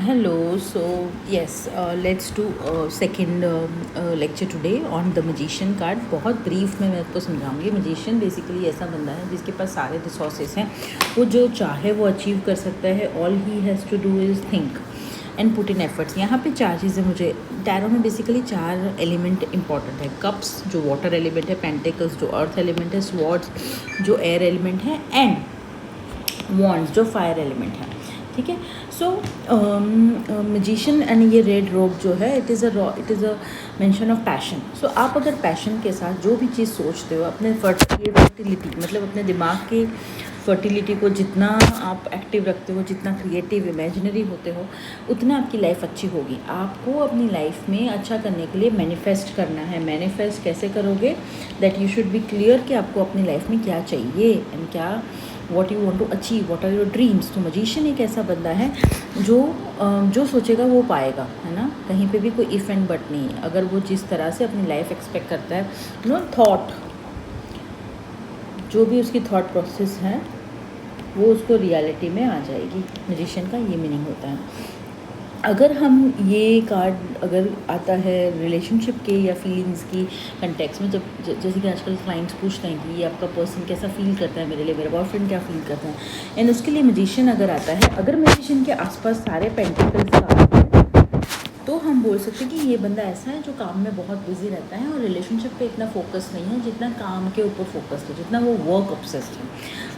Hello, so yes, let's do second lecture today on the magician card. बहुत brief में मैं आपको समझाऊंगी. magician basically ऐसा बंदा है जिसके पास सारे रिसोर्सेज हैं. वो जो चाहे वो अचीव कर सकता है. All he has to do is think and put in efforts. यहाँ पे चार चीज़ें मुझे टैरो में बेसिकली चार एलिमेंट इंपॉर्टेंट है. कप्स जो वाटर एलिमेंट है, पेंटिकल्स जो अर्थ एलिमेंट है, स्वॉर्ड्स जो एयर एलिमेंट है, एंड वॉन्ड्स जो फायर एलिमेंट है. ठीक है. सो मैजिशियन एंड ये रेड रोब जो है it is a mention of passion. So आप अगर पैशन के साथ जो भी चीज़ सोचते हो, अपने फर्टिलिटी मतलब अपने दिमाग की फर्टिलिटी को जितना आप एक्टिव रखते हो, जितना क्रिएटिव इमेजिनरी होते हो, उतना आपकी लाइफ अच्छी होगी. आपको अपनी लाइफ में अच्छा करने के लिए मैनिफेस्ट करना है. मैनिफेस्ट कैसे करोगे? That you should be clear कि आपको अपनी लाइफ में क्या चाहिए एंड क्या what you want to achieve, what are your dreams. तो मजिशियन एक ऐसा बंदा है जो सोचेगा वो पाएगा, है ना. कहीं पे भी कोई इफ़ एंड बट नहीं है. अगर वो जिस तरह से अपनी लाइफ एक्सपेक्ट करता है, थॉट जो भी उसकी थॉट प्रोसेस है वो उसको रियलिटी में आ जाएगी. मजिशियन का ये मीनिंग होता है. अगर हम ये कार्ड अगर आता है रिलेशनशिप के या फीलिंग्स की कंटेक्स में, जब जैसे कि आजकल क्लाइंट्स पूछते हैं कि ये आपका पर्सन कैसा फील करता है मेरे लिए, मेरा बॉयफ्रेंड क्या फील करता है, एंड उसके लिए मजिशियन अगर आता है, अगर मजिशियन के आसपास सारे पेंटिकल्स का आता है, तो हम बोल सकते हैं कि ये बंदा ऐसा है जो काम में बहुत बिजी रहता है और रिलेशनशिप पे इतना फोकस नहीं है जितना काम के ऊपर फोकस है, जितना वो वर्क ऑब्सेस्ड है.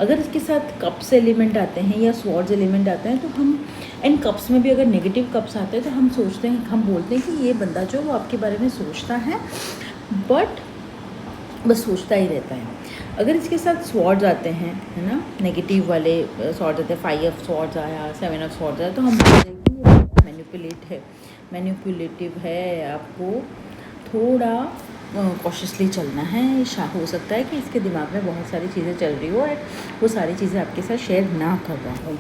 अगर इसके साथ कप्स एलिमेंट आते हैं या स्वॉर्ड्स एलिमेंट आते हैं तो हम, एंड कप्स में भी अगर नेगेटिव कप्स आते हैं तो हम सोचते हैं, हम बोलते हैं कि ये बंदा जो वो आपके बारे में सोचता है बट बस सोचता ही रहता है. अगर इसके साथ स्वॉर्ड्स आते हैं, है ना, नेगेटिव वाले स्वॉर्ड्स आते हैं, 5 ऑफ स्वॉर्ड्स आया, 7 ऑफ स्वॉर्ड्स आया, तो हम बोलते हैं कि ये मैनिपुलेटिव है. आपको थोड़ा कॉशियसली चलना है. हो सकता है कि इसके दिमाग में बहुत सारी चीज़ें चल रही हो और वो सारी चीज़ें आपके साथ शेयर ना कर रहा हो.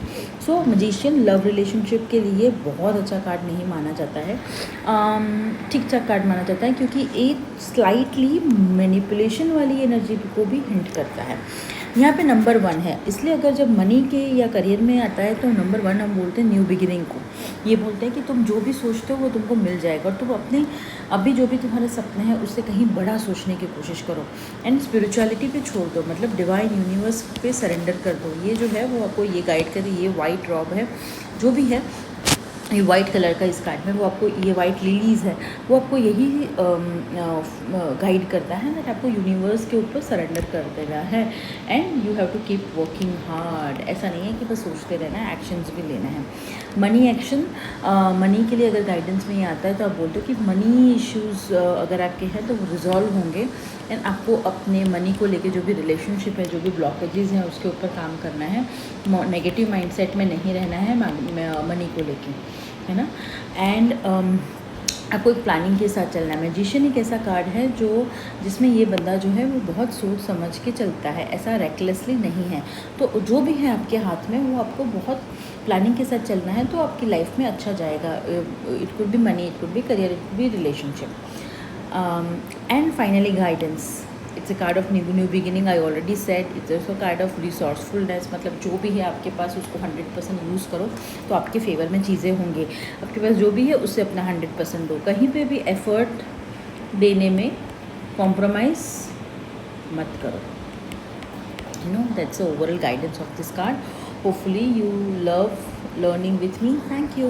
सो मजिशियन लव रिलेशनशिप के लिए बहुत अच्छा कार्ड नहीं माना जाता है. ठीक ठाक कार्ड माना जाता है क्योंकि एक स्लाइटली मैनिपुलेशन वाली एनर्जी को भी हिंट करता है. यहाँ पे नंबर 1 है, इसलिए अगर जब मनी के या करियर में आता है तो नंबर 1 हम बोलते हैं न्यू बिगिनिंग को. ये बोलते हैं कि तुम जो भी सोचते हो वो तुमको मिल जाएगा और तुम अपने अभी जो भी तुम्हारे सपने हैं उससे कहीं बड़ा सोचने की कोशिश करो. एंड स्पिरिचुअलिटी पे छोड़ दो, मतलब डिवाइन यूनिवर्स पे सरेंडर कर दो. ये जो है वो आपको ये गाइड करे. ये वाइट रॉब है जो भी है, ये वाइट कलर का इस कार्ड में, वो आपको ये वाइट लिलीज़ है, वो आपको यही गाइड करता है दैट आपको यूनिवर्स के ऊपर सरेंडर कर देना है. And you have to keep working hard. ऐसा नहीं है कि बस सोचते रहना है, एक्शंस भी लेना है. मनी एक्शन, मनी के लिए अगर गाइडेंस में ये आता है तो आप बोलते हो कि मनी इश्यूज़ अगर आपके हैं तो वो रिजॉल्व होंगे. एंड आपको अपने मनी को लेके जो भी रिलेशनशिप है, जो भी ब्लॉकेजेस हैं उसके ऊपर काम करना है. नेगेटिव माइंडसेट में नहीं रहना है मनी को लेके, है ना. एंड आपको एक प्लानिंग के साथ चलना है. मैजिशियन एक ऐसा कार्ड है जिसमें ये बंदा जो है वो बहुत सोच समझ के चलता है, ऐसा रेकलेसली नहीं है. तो जो भी है आपके हाथ में वो आपको बहुत प्लानिंग के साथ चलना है तो आपकी लाइफ में अच्छा जाएगा. It could be money, it could be career, it could be relationship. And finally guidance. It's a card of new beginning. I already said it's also card of resourcefulness. मतलब जो भी है आपके पास उसको 100% यूज़ करो तो आपके फेवर में चीज़ें होंगी. आपके पास जो भी है उससे अपना 100% दो. कहीं पे भी एफर्ट देने में कॉम्प्रोमाइज़ मत करो. That's the overall guidance of this card. Hopefully you love learning with me. Thank you.